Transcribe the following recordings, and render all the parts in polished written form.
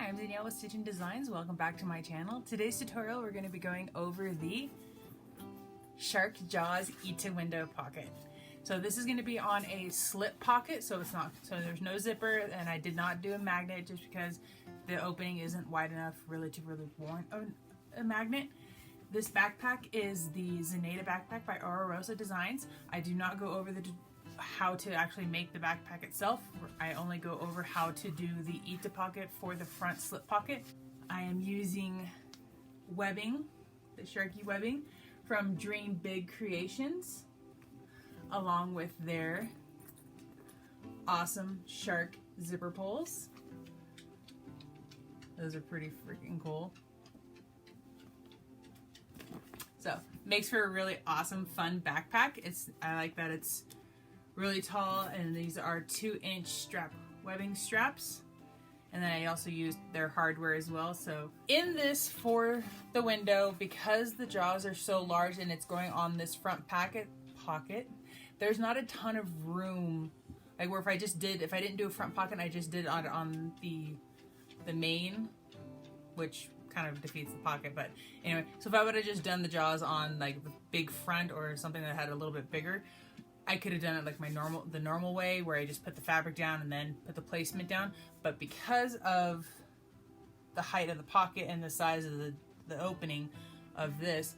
I'm Zenaida with Chic Geek Designs. Welcome back to my channel. Today's tutorial we're going to be going over the Shark Jaws ITA window pocket. So this is going to be on a slip pocket, so there's no zipper, and I did not do a magnet just because the opening isn't wide enough really to warrant a magnet. This backpack is the Zenaida backpack by Rosa Designs. I do not go over how to actually make the backpack itself. I only go over how to do the ITA pocket for the front slip pocket. I am using webbing, the Sharky webbing from Dream Big Creations, along with their awesome shark zipper pulls. Those are pretty freaking cool. So makes for a really awesome, fun backpack. I like that it's really tall, and these are 2-inch webbing straps, and then I also used their hardware as well. So in this for the window, because the jaws are so large and it's going on this front pocket, there's not a ton of room. Like where if I didn't do a front pocket, I just did it on the main, which kind of defeats the pocket. But anyway, so if I would have just done the jaws on like the big front or something that had a little bit bigger, I could have done it like the normal way, where I just put the fabric down and then put the placement down. But because of the height of the pocket and the size of the opening of this,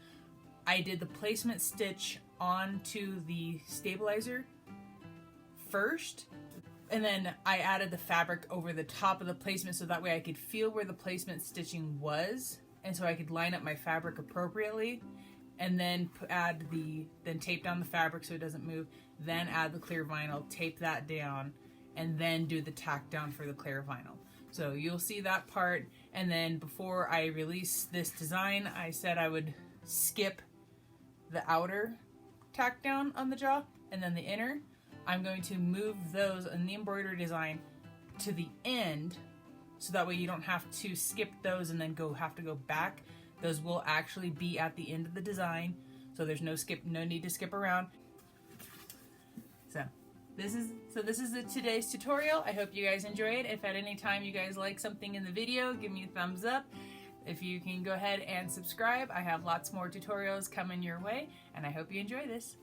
I did the placement stitch onto the stabilizer first, and then I added the fabric over the top of the placement, so that way I could feel where the placement stitching was, and so I could line up my fabric appropriately. And then then tape down the fabric so it doesn't move, then add the clear vinyl, tape that down, and then do the tack down for the clear vinyl. So you'll see that part. And then before I release this design, I said I would skip the outer tack down on the jaw and then the inner. I'm going to move those in the embroidery design to the end, so that way you don't have to skip those and then have to go back. Those will actually be at the end of the design, so there's no need to skip around. So this is today's tutorial. I hope you guys enjoy it. If at any time you guys like something in the video, give me a thumbs up. If you can go ahead and subscribe, I have lots more tutorials coming your way, and I hope you enjoy this.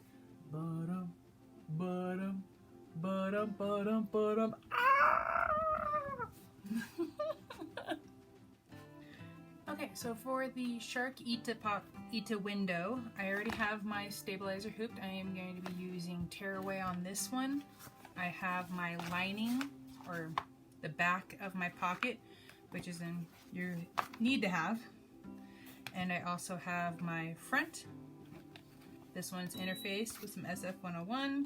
Okay, so for the Shark ITA window, I already have my stabilizer hooped. I am going to be using tearaway on this one. I have my lining, or the back of my pocket, which is you need to have. And I also have my front. This one's interfaced with some SF101.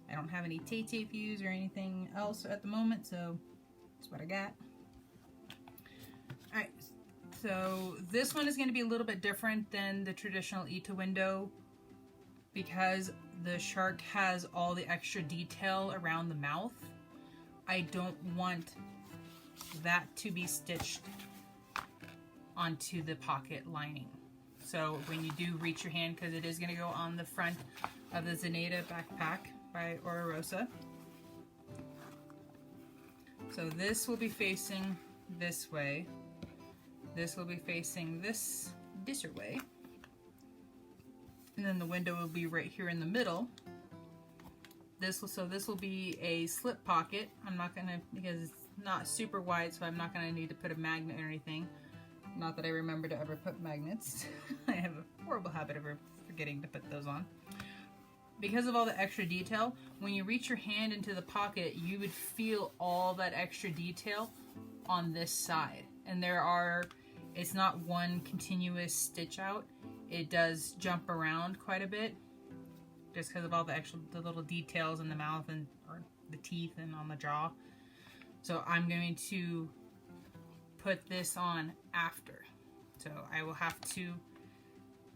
I don't have any tape fuse or anything else at the moment, so that's what I got. Alright. So this one is going to be a little bit different than the traditional ITA window, because the shark has all the extra detail around the mouth. I don't want that to be stitched onto the pocket lining. So when you do reach your hand, because it is going to go on the front of the Zenaida backpack by Rosa. So this will be facing this way. This will be facing this way, and then the window will be right here in the middle. This will be a slip pocket. I'm not gonna, because it's not super wide, so I'm not gonna need to put a magnet or anything. Not that I remember to ever put magnets. I have a horrible habit of forgetting to put those on. Because of all the extra detail, when you reach your hand into the pocket, you would feel all that extra detail on this side. And it's not one continuous stitch out. It does jump around quite a bit, just because of all the little details in the mouth or the teeth and on the jaw. So I'm going to put this on after. So I will have to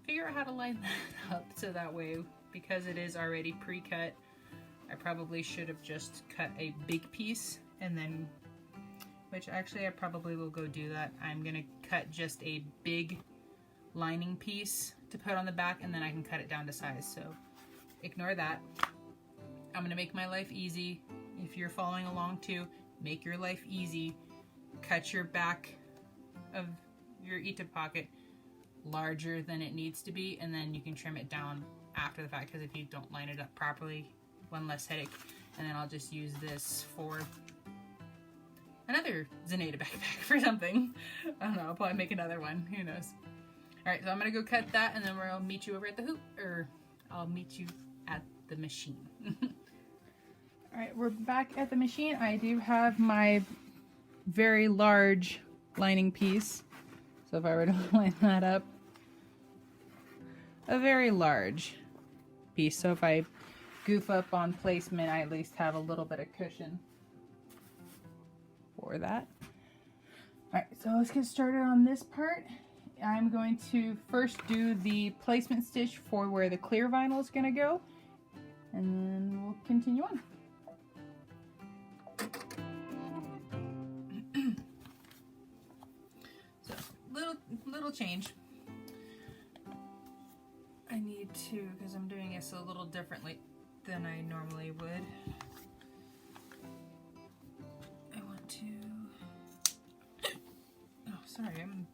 figure out how to line that up, so that way, because it is already pre-cut, I probably should have just cut a big piece, and then, which actually I probably will go do that. I'm gonna cut just a big lining piece to put on the back, and then I can cut it down to size. So ignore that. I'm gonna make my life easy. If you're following along too, make your life easy. cut your back of your ITA pocket larger than it needs to be, and then you can trim it down after the fact, because if you don't line it up properly, one less headache. And then I'll just use this for another Zenaida backpack for something. I don't know, I'll probably make another one, who knows. Alright, so I'm gonna go cut that, and then I'll meet you over at the hoop, or I'll meet you at the machine. Alright, we're back at the machine. I do have my very large lining piece. So if I were to line that up, a very large piece. So if I goof up on placement, I at least have a little bit of cushion for that. Alright, so let's get started on this part. I'm going to first do the placement stitch for where the clear vinyl is going to go, and then we'll continue on. So, little change. I need to, because I'm doing this a little differently than I normally would. I want to, oh sorry, I'm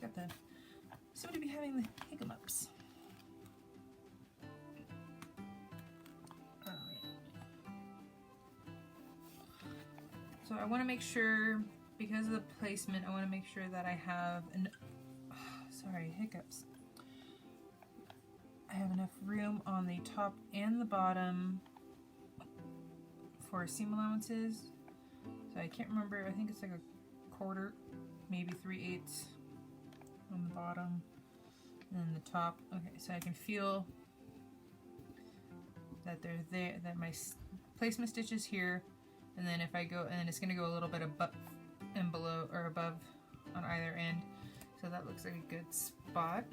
got the, somebody be having the hiccups. So I want to make sure, because of the placement, I want to make sure that I have an, sorry, hiccups. I have enough room on the top and the bottom for seam allowances. So I can't remember, I think it's like a quarter, maybe 3/8 on the bottom, and then the top. Okay, so I can feel that they're there, that my placement stitch is here, and then if I go, and it's going to go a little bit above and below, or above on either end. So that looks like a good spot.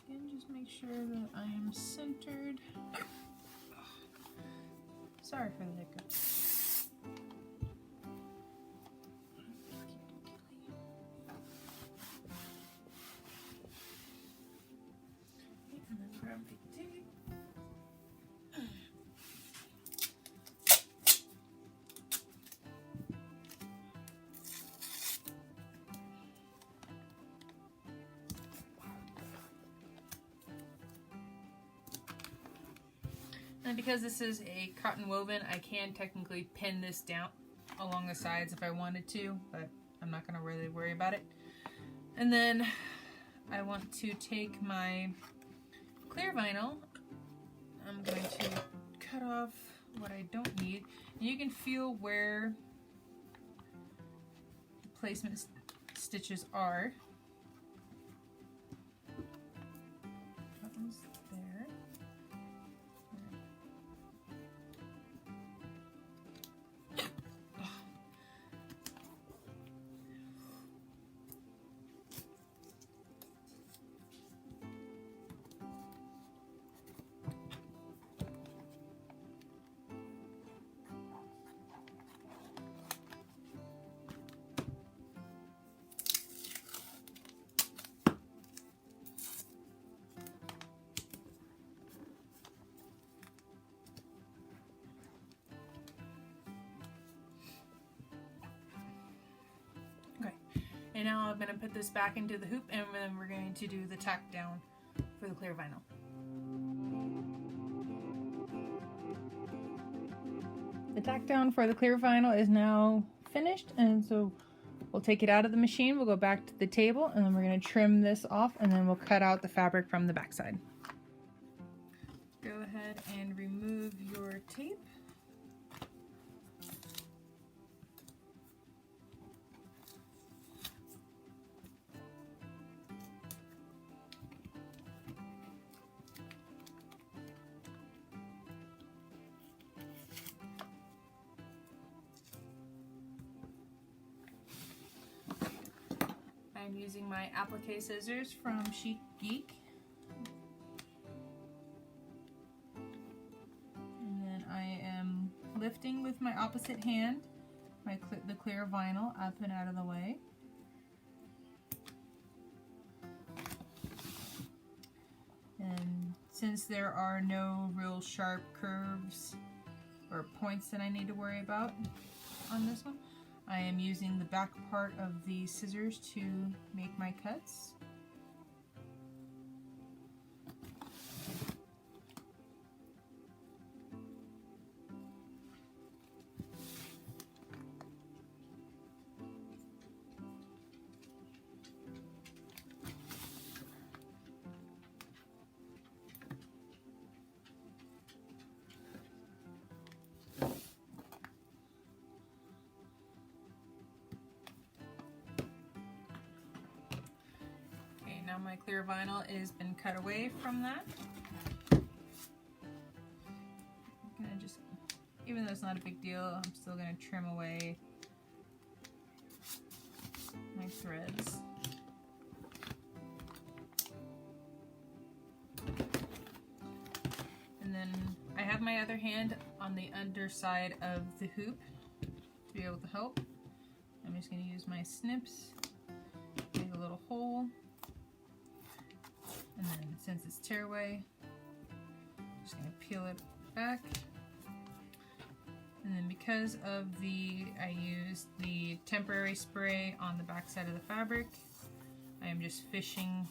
And just make sure that I am centered. Sorry for the hiccups. And then grab the tape. And because this is a cotton woven, I can technically pin this down along the sides if I wanted to, but I'm not going to really worry about it. And then I want to take my clear vinyl. I'm going to cut off what I don't need. And you can feel where the placement stitches are. That one's there. And now I'm going to put this back into the hoop, and then we're going to do the tack down for the clear vinyl. The tack down for the clear vinyl is now finished, and so we'll take it out of the machine, we'll go back to the table, and then we're going to trim this off, and then we'll cut out the fabric from the backside. Go ahead and remove your tape. I'm using my applique scissors from Chic Geek. And then I am lifting with my opposite hand the clear vinyl up and out of the way. since there are no real sharp curves or points that I need to worry about on this one, I am using the back part of the scissors to make my cuts. Now my clear vinyl has been cut away from that. I'm gonna just, even though it's not a big deal, I'm still gonna trim away my threads. And then I have my other hand on the underside of the hoop to be able to help. I'm just gonna use my snips, make a little hole. And then since it's tearaway, I'm just going to peel it back. And then because of I used the temporary spray on the back side of the fabric, I am just fishing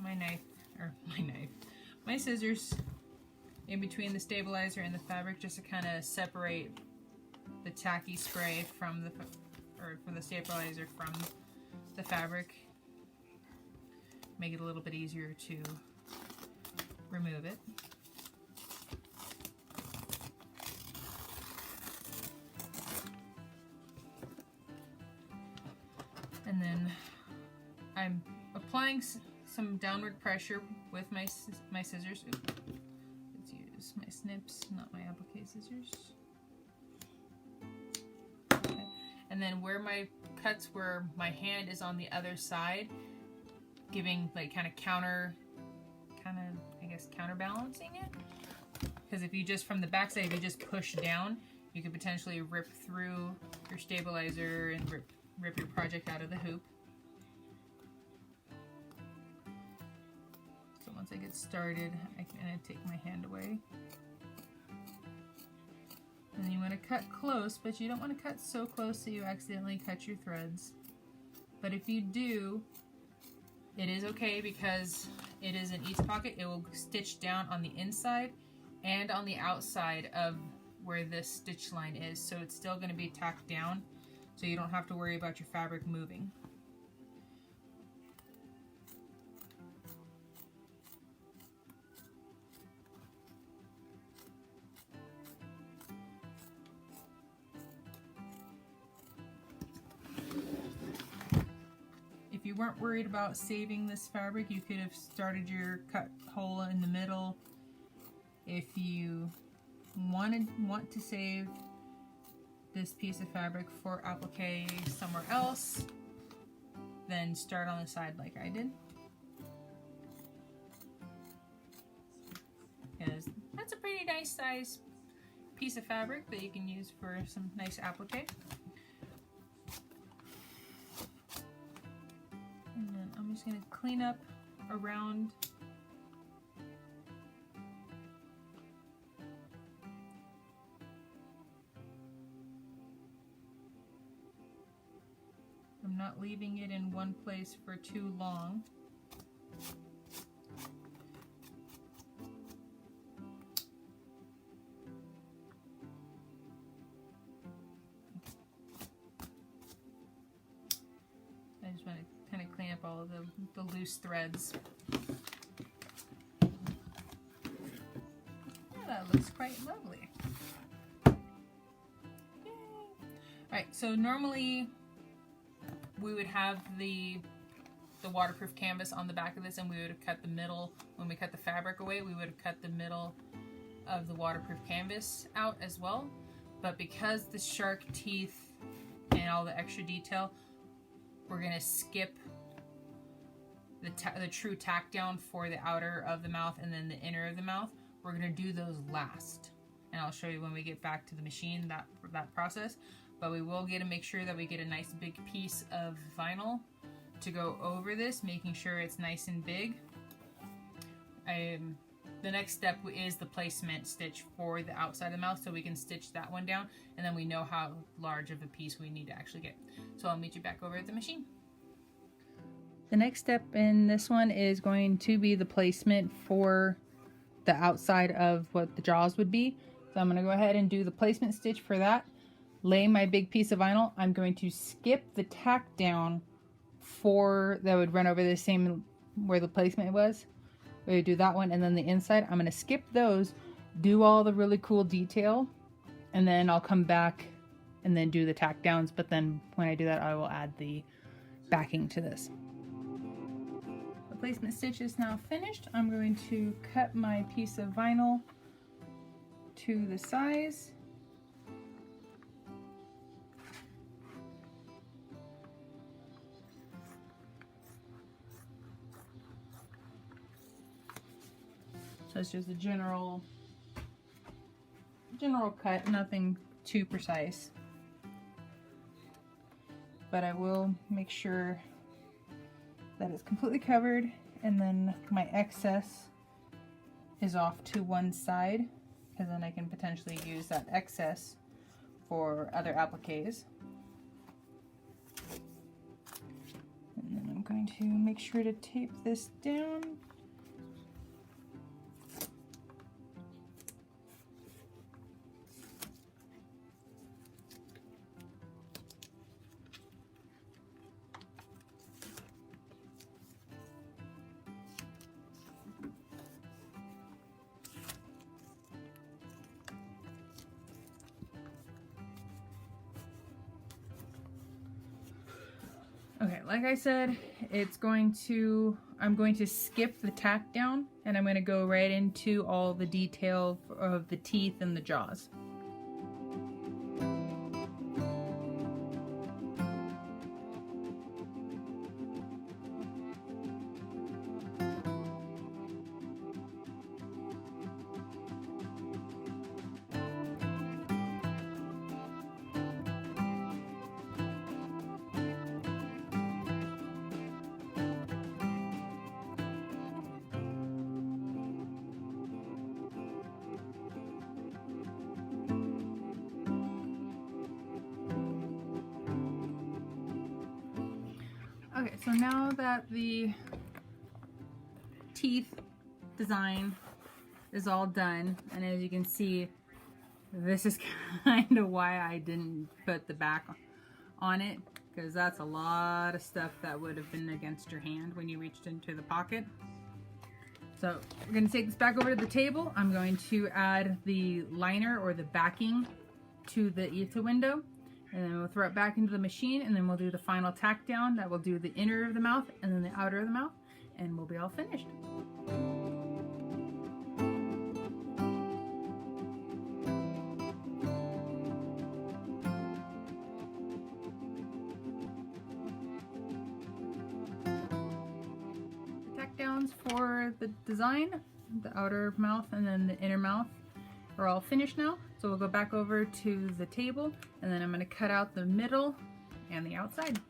my scissors in between the stabilizer and the fabric just to kind of separate the tacky spray from the stabilizer from the fabric. Make it a little bit easier to remove it. And then I'm applying some downward pressure with my scissors. Oops. Let's use my snips, not my applique scissors. Okay. And then where my cuts, where my hand is on the other side, giving like kind of counterbalancing it. Because if you just, from the back side, if you just push down, you could potentially rip through your stabilizer and rip your project out of the hoop. So once I get started, I can take my hand away. And then you want to cut close, but you don't want to cut so close so you accidentally cut your threads. But if you do, it is okay because it is in each pocket. It will stitch down on the inside and on the outside of where this stitch line is. So it's still going to be tacked down, so you don't have to worry about your fabric moving. If you weren't worried about saving this fabric, you could have started your cut hole in the middle. If you want to save this piece of fabric for applique somewhere else, then start on the side like I did. Because that's a pretty nice size piece of fabric that you can use for some nice applique. And then I'm just going to clean up around I'm not leaving it in one place for too long. I just want to kind of clean up all of the loose threads. Oh, that looks quite lovely. Yay. Alright, so normally we would have the waterproof canvas on the back of this, and we would have cut the middle. When we cut the fabric away, we would have cut the middle of the waterproof canvas out as well. But because the shark teeth and all the extra detail, we're going to skip the true tack down for the outer of the mouth and then the inner of the mouth. We're going to do those last, and I'll show you when we get back to the machine that process. But we will make sure that we get a nice big piece of vinyl to go over this, making sure it's nice and big. the next step is the placement stitch for the outside of the mouth, so we can stitch that one down, and then we know how large of a piece we need to actually get. So I'll meet you back over at the machine. The next step in this one is going to be the placement for the outside of what the jaws would be. So I'm going to go ahead and do the placement stitch for that. Lay my big piece of vinyl. I'm going to skip the tack down for that would run over the same where the placement was. We do that one, and then the inside, I'm going to skip those, do all the really cool detail, and then I'll come back and then do the tack downs. But then when I do that, I will add the backing to this. The placement stitch is now finished. I'm going to cut my piece of vinyl to the size. So it's just a general cut, nothing too precise. But I will make sure that it's completely covered, and then my excess is off to one side, because then I can potentially use that excess for other appliques. And then I'm going to make sure to tape this down. Okay, like I said, I'm going to skip the tack down, and I'm going to go right into all the detail of the teeth and the jaws. Okay, so now that the teeth design is all done, and as you can see, this is kind of why I didn't put the back on it, because that's a lot of stuff that would have been against your hand when you reached into the pocket. So we're going to take this back over to the table. I'm going to add the liner or the backing to the ITA window. And then we'll throw it back into the machine, and then we'll do the final tack down. That will do the inner of the mouth and then the outer of the mouth, and we'll be all finished. The tack downs for the design, the outer mouth and then the inner mouth, are all finished now. So we'll go back over to the table, and then I'm going to cut out the middle and the outside.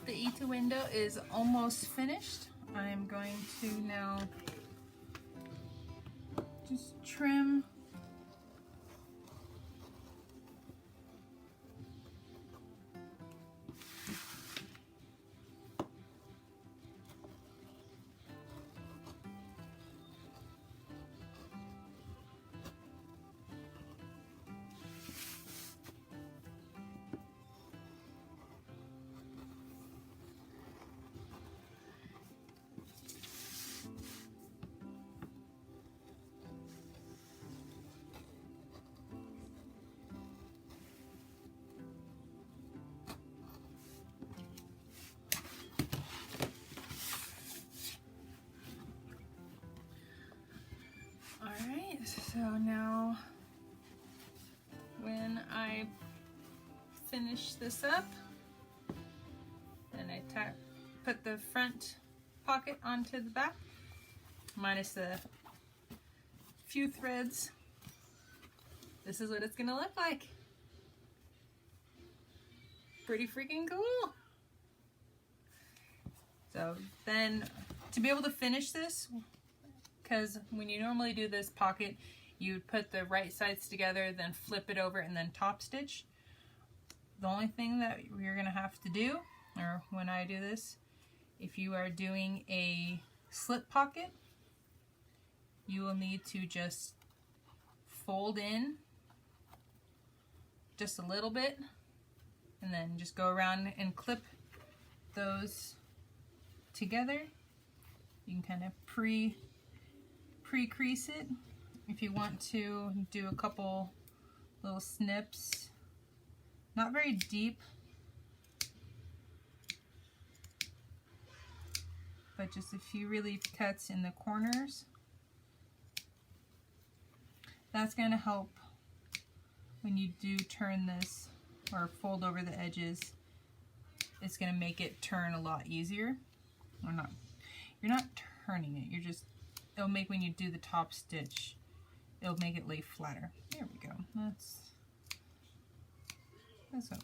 The ITA window is almost finished. I'm going to now just trim So now when I finish this up and I put the front pocket onto the back, minus the few threads, this is what it's gonna look like. Pretty freaking cool. So then to be able to finish this, because when you normally do this pocket, you would put the right sides together, then flip it over and then top stitch. The only thing that you're gonna have to do, or when I do this, if you are doing a slip pocket, you will need to just fold in just a little bit and then just go around and clip those together. You can kind of pre-crease it. If you want to do a couple little snips, not very deep, but just a few relief cuts in the corners. That's going to help when you do turn this or fold over the edges. It's going to make it turn a lot easier. Or not, you're not turning it, you're just, it'll make, when you do the top stitch, it'll make it lay flatter. There we go. That's what I'm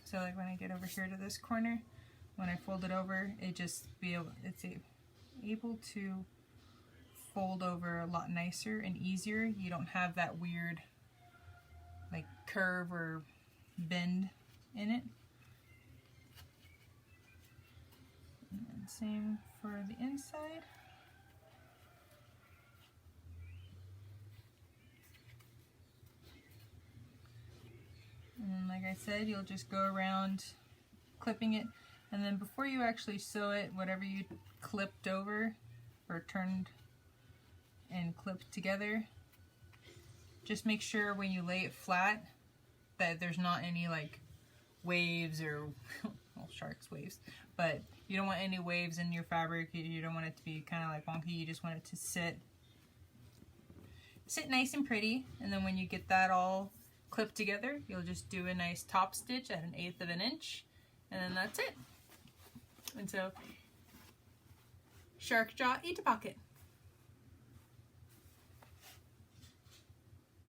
So like when I get over here to this corner, when I fold it over, it's able to fold over a lot nicer and easier. You don't have that weird like curve or bend in it. And same for the inside. And then, like I said, you'll just go around clipping it, and then before you actually sew it, whatever you clipped over or turned and clipped together, just make sure when you lay it flat that there's not any like waves or well, sharks waves, but you don't want any waves in your fabric. You don't want it to be kind of like wonky. You just want it to sit nice and pretty. And then when you get that all clipped together, you'll just do a nice top stitch at 1/8 of an inch, and then that's it. And so, shark jaw ITA pocket.